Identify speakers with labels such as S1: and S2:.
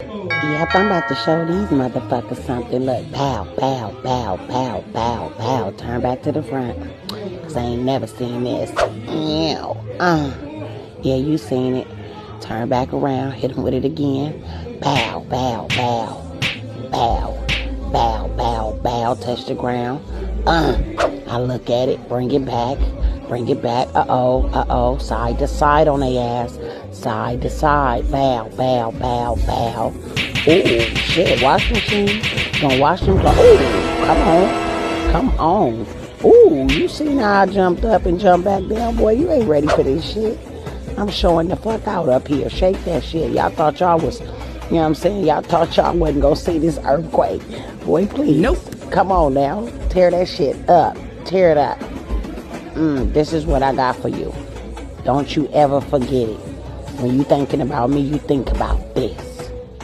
S1: Yep, I'm about to show these motherfuckers something. Look, pow, pow, pow, pow, pow, pow. Turn back to the front. Cause I ain't never seen this. Meow. Yeah, you seen it. Turn back around. Hit him with it again. Pow, pow, pow. Pow, pow, pow, pow. Touch the ground. I look at it. Bring it back. Bring it back. Uh-oh. Side to side on their ass. Side to side. Bow, bow, bow, bow. Ooh, shit. Wash machine. Gonna wash them. Ooh, come on. Ooh, you seen how I jumped up and jumped back down? Boy, you ain't ready for this shit. I'm showing the fuck out up here. Shake that shit. Y'all thought y'all was, you know what I'm saying? Y'all thought y'all wasn't gonna see this earthquake. Boy, please.
S2: Nope.
S1: Come on now. Tear that shit up. Tear it up. This is what I got for you. Don't you ever forget it. When you thinking about me, you think about this.